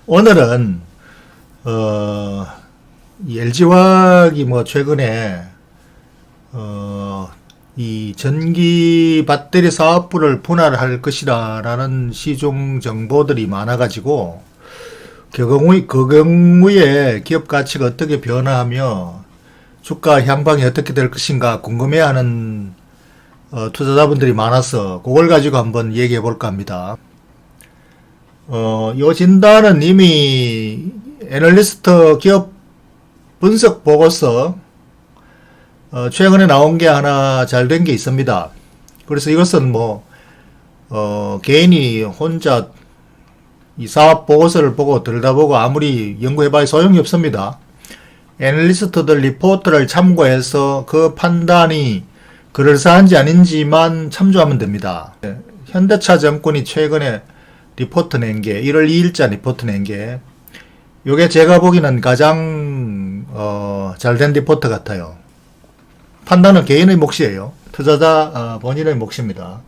오늘은 이 LG화학이 뭐 최근에 이 전기 배터리 사업부를 분할할 것이라는 시중 정보들이 많아가지고 그 경우에 기업 가치가 어떻게 변화하며 주가 향방이 어떻게 될 것인가 궁금해하는 투자자분들이 많아서 그걸 가지고 한번 얘기해 볼까 합니다. 요 진단은 이미 애널리스트 기업 분석 보고서 최근에 나온 게 하나 잘 된 게 있습니다. 그래서 이것은 뭐 개인이 혼자 이 사업 보고서를 보고 들여다보고 아무리 연구해봐야 소용이 없습니다. 애널리스트들 리포트를 참고해서 그 판단이 그럴싸한지 아닌지만 참조하면 됩니다. 현대차증권이 최근에 리포트 낸 게 1월 2일자 리포트 낸 게 요게 제가 보기에는 가장 잘된 리포트 같아요. 판단은 개인의 몫이에요. 투자자 본인의 몫입니다.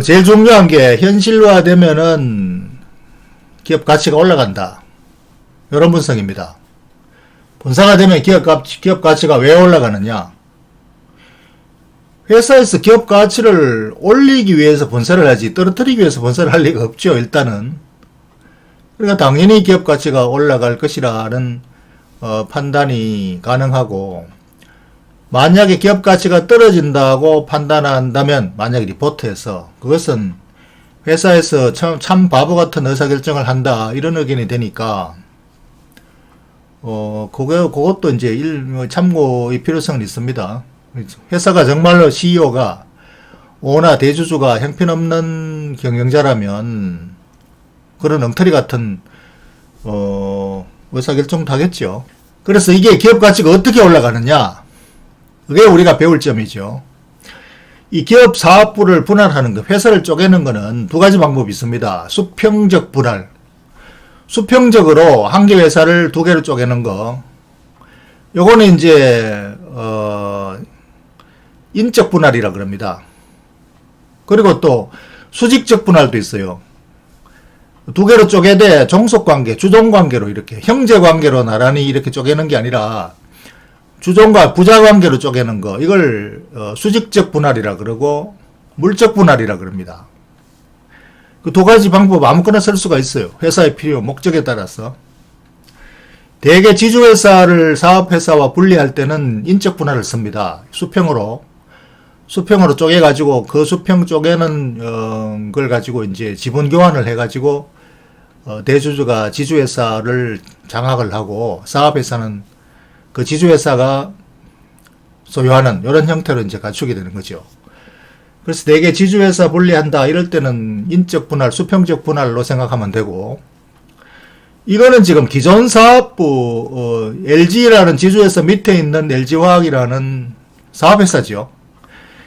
제일 중요한 게 현실화되면은 기업 가치가 올라간다. 이런 분석입니다. 분사가 되면 기업 가치가 왜 올라가느냐? 회사에서 기업 가치를 올리기 위해서 분사를 하지 떨어뜨리기 위해서 분사를 할 리가 없죠. 일단은. 그러니까 당연히 기업 가치가 올라갈 것이라는 판단이 가능하고, 만약에 기업 가치가 떨어진다고 판단한다면, 만약에 리포트에서 그것은 회사에서 참 바보 같은 의사결정을 한다 이런 의견이 되니까 그것도 이제 참고의 필요성은 있습니다. 회사가 정말로 CEO가 오나 대주주가 형편없는 경영자라면 그런 엉터리 같은 의사결정도 하겠죠. 그래서 이게 기업 가치가 어떻게 올라가느냐, 그게 우리가 배울 점이죠. 이 기업 사업부를 분할하는 거, 회사를 쪼개는 거는 두 가지 방법이 있습니다. 수평적 분할, 수평적으로 한 개 회사를 두 개로 쪼개는 거, 요거는 이제 인적 분할이라 그럽니다. 그리고 또 수직적 분할도 있어요. 두 개로 쪼개되 종속관계, 주종관계로 이렇게 형제관계로 나란히 이렇게 쪼개는 게 아니라 주종과 부자관계로 쪼개는 거, 이걸 수직적 분할이라 그러고 물적 분할이라 그럽니다. 그 두 가지 방법 아무거나 쓸 수가 있어요. 회사의 필요, 목적에 따라서. 대개 지주회사를 사업회사와 분리할 때는 인적 분할을 씁니다. 수평으로 쪼개가지고 그 수평 쪼개는 걸 가지고 이제 지분 교환을 해가지고 대주주가 지주회사를 장악을 하고 사업회사는 그 지주회사가 소유하는 이런 형태로 이제 갖추게 되는 거죠. 그래서 대개 지주회사 분리한다 이럴 때는 인적 분할, 수평적 분할로 생각하면 되고, 이거는 지금 기존 사업부 LG라는 지주회사 밑에 있는 LG화학이라는 사업회사죠.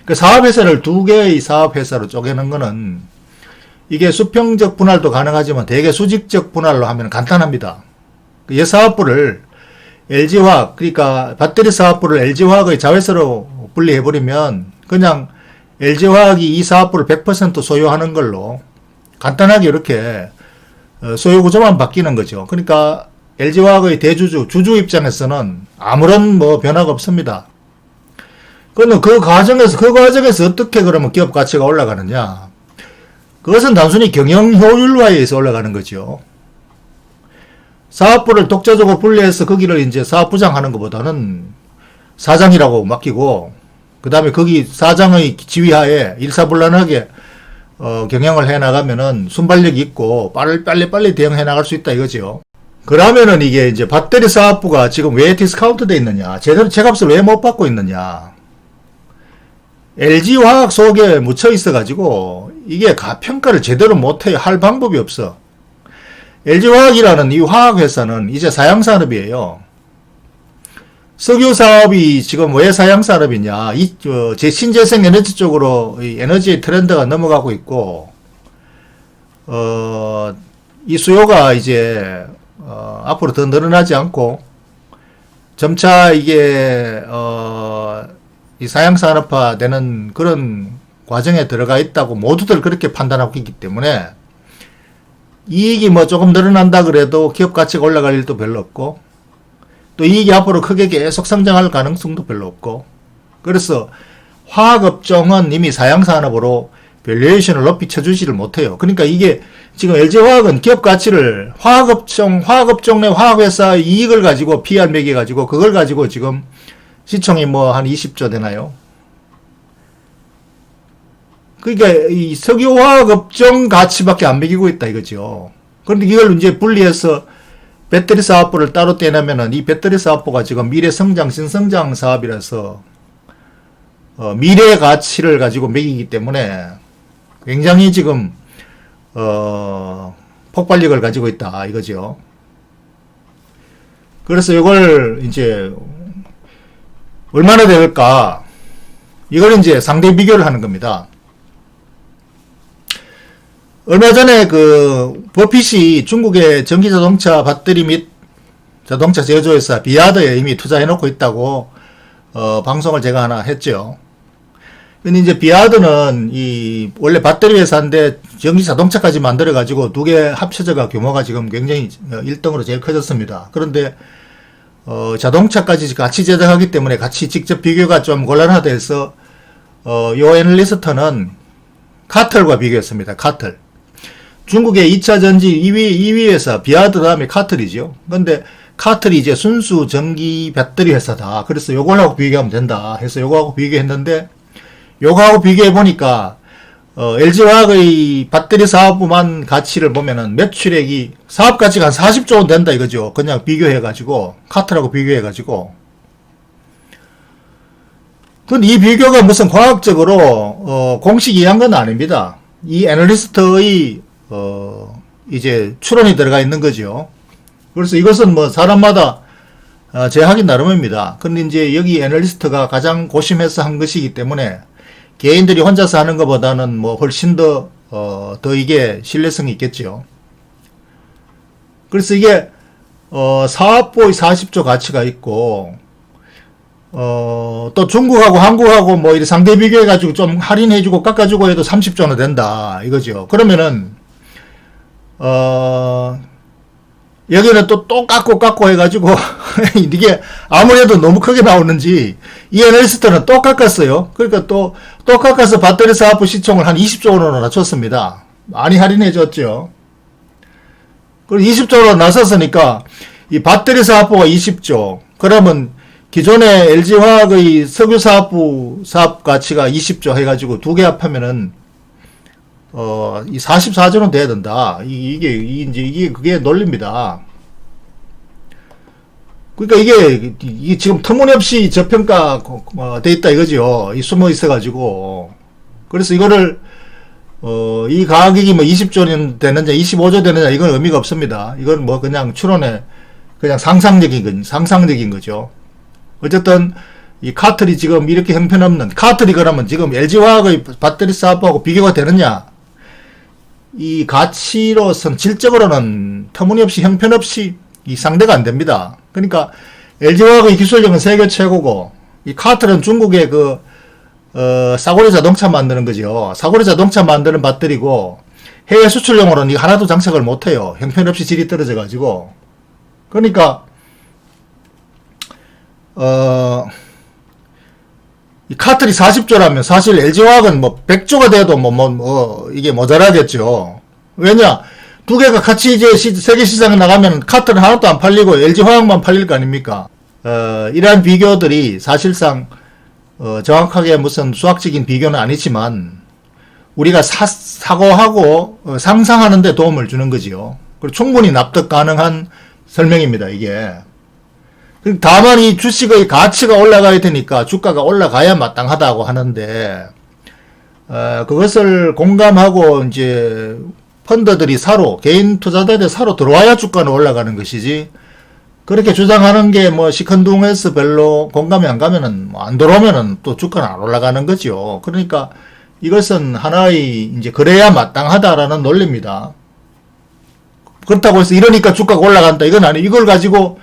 그 사업회사를 두 개의 사업회사로 쪼개는 거는 이게 수평적 분할도 가능하지만 대개 수직적 분할로 하면 간단합니다. 이 사업부를 LG화학, 그러니까 배터리 사업부를 LG화학의 자회사로 분리해버리면 그냥 LG화학이 이 사업부를 100% 소유하는 걸로 간단하게 이렇게 소유 구조만 바뀌는 거죠. 그러니까 LG화학의 주주 입장에서는 아무런 변화가 없습니다. 그러면 그 과정에서 어떻게 그러면 기업 가치가 올라가느냐? 그것은 단순히 경영 효율화에 의해서 올라가는 거죠. 사업부를 독자적으로 분리해서 거기를 이제 사업부장 하는 것보다는 사장이라고 맡기고, 그 다음에 거기 사장의 지휘하에 일사불란하게 경영을 해 나가면은 순발력이 있고 빨리 대응해 나갈 수 있다 이거죠. 그러면은 이게 이제 배터리 사업부가 지금 왜 디스카운트 돼 있느냐, 제대로 제값을 왜 못 받고 있느냐, LG화학 속에 묻혀 있어 가지고 이게 가평가를 제대로 못해요. 할 방법이 없어. LG화학이라는 이 화학회사는 이제 사양산업이에요. 석유사업이 지금 왜 사양산업이냐, 신재생 에너지 쪽으로 이 에너지의 트렌드가 넘어가고 있고, 이 수요가 이제 앞으로 더 늘어나지 않고 점차 이게 이 사양산업화 되는 그런 과정에 들어가 있다고 모두들 그렇게 판단하고 있기 때문에 이익이 뭐 조금 늘어난다 그래도 기업 가치가 올라갈 일도 별로 없고, 또 이익이 앞으로 크게 계속 성장할 가능성도 별로 없고, 그래서 화학업종은 이미 사양산업으로 밸류에이션을 높이 쳐주지를 못해요. 그러니까 이게 지금 LG화학은 기업 가치를 화학업종 내 화학회사 이익을 가지고 PR 매겨가지고 그걸 가지고 지금 시총이 뭐 한 20조 되나요? 그러니까 이 석유화학업종 가치밖에 안 매기고 있다 이거죠. 그런데 이걸 이제 분리해서 배터리 사업부를 따로 떼내면은 이 배터리 사업부가 지금 미래 성장, 신성장 사업이라서 미래의 가치를 가지고 매기기 때문에 굉장히 지금 폭발력을 가지고 있다 이거죠. 그래서 이걸 이제 얼마나 될까? 이걸 이제 상대 비교를 하는 겁니다. 얼마 전에 그 버핏이 중국의 전기자동차 배터리 및 자동차 제조회사 비아드에 이미 투자해놓고 있다고 방송을 제가 하나 했죠. 근데 이제 비아드는 이 원래 배터리 회사인데 전기자동차까지 만들어가지고 두 개 합쳐져가 규모가 지금 굉장히 1등으로 제일 커졌습니다. 그런데 자동차까지 같이 제작하기 때문에 같이 직접 비교가 좀 곤란하다 해서 요 애널리스트는 카틀과 비교했습니다. 카틀. 중국의 2차 전지 2위 회사 비아드 다음에 카틀이죠. 근데 카틀이 이제 순수 전기 배터리 회사다. 그래서 요걸하고 비교하면 된다 해서 요거하고 비교했는데, 요거하고 비교해 보니까 LG화학의 배터리 사업부만 가치를 보면은 매출액이 사업 가치가 한 40조 원 된다 이거죠. 그냥 비교해 가지고 카틀하고 비교해 가지고. 근데 이 비교가 무슨 과학적으로 공식이 이한 건 아닙니다. 이 애널리스트의 이제 추론이 들어가 있는 거죠. 그래서 이것은 뭐 사람마다 제하기 나름입니다. 근데 이제 여기 애널리스트가 가장 고심해서 한 것이기 때문에 개인들이 혼자서 하는 것보다는 뭐 훨씬 더 이게 신뢰성이 있겠죠. 그래서 이게 사업부의 40조 가치가 있고, 또 중국하고 한국하고 뭐 이렇게 상대 비교해가지고 좀 할인해주고 깎아주고 해도 30조는 된다 이거죠. 그러면은 여기는 또 깎고 해가지고 이게 아무래도 너무 크게 나오는지 이 애널리스트는 또 깎았어요. 그러니까 또 깎아서 배터리 사업부 시총을 한 20조 원으로 낮췄습니다. 많이 할인해줬죠. 그리고 20조로 낮췄으니까 이 배터리 사업부가 20조, 그러면 기존의 LG화학의 석유 사업부 사업 가치가 20조 해가지고 두 개 합하면은 이 44조는 돼야 된다. 이게 그게 논리입니다. 그러니까 이게 지금 터무니없이 저평가 돼 있다 이거죠. 이 숨어 있어가지고. 그래서 이거를 이 가격이 뭐 20조 되느냐 25조 되느냐 이건 의미가 없습니다. 이건 뭐 그냥 추론에 그냥 상상적인 거죠. 어쨌든 이 카틀이 지금 이렇게 형편없는, 카틀이 그러면 지금 LG화학의 배터리 사업하고 비교가 되느냐? 이 가치로선 질적으로는 터무니없이 형편없이 이 상대가 안 됩니다. 그러니까 LG화학의 기술력은 세계 최고고, 이 카틀은 중국의 그 싸구려 자동차 만드는 거죠. 싸구려 자동차 만드는 배터리고 해외 수출용으로는 이 하나도 장착을 못해요. 형편없이 질이 떨어져 가지고. 그러니까 이 카틀이 40조라면 사실 LG화학은 뭐 100조가 돼도 이게 모자라겠죠. 왜냐? 두 개가 같이 이제 세계 시장에 나가면 카틀은 하나도 안 팔리고 LG화학만 팔릴 거 아닙니까? 이러한 비교들이 사실상 정확하게 무슨 수학적인 비교는 아니지만 우리가 사고하고 상상하는 데 도움을 주는 거지요. 그리고 충분히 납득 가능한 설명입니다, 이게. 다만 이 주식의 가치가 올라가야 되니까 주가가 올라가야 마땅하다고 하는데, 그것을 공감하고 이제 펀드들이 개인 투자자들이 사로 들어와야 주가는 올라가는 것이지, 그렇게 주장하는 게 뭐 시큰둥해서 별로 공감이 안 가면은 안 들어오면은 또 주가는 안 올라가는 거죠. 그러니까 이것은 하나의 이제 그래야 마땅하다라는 논리입니다. 그렇다고 해서 이러니까 주가가 올라간다 이건 아니에요. 이걸 가지고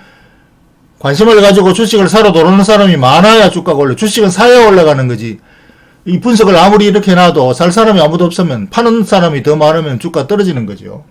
관심을 가지고 주식을 사러 들어오는 사람이 많아야 주가가 올라. 주식은 사야 올라가는 거지. 이 분석을 아무리 이렇게 해놔도 살 사람이 아무도 없으면 파는 사람이 더 많으면 주가 떨어지는 거죠.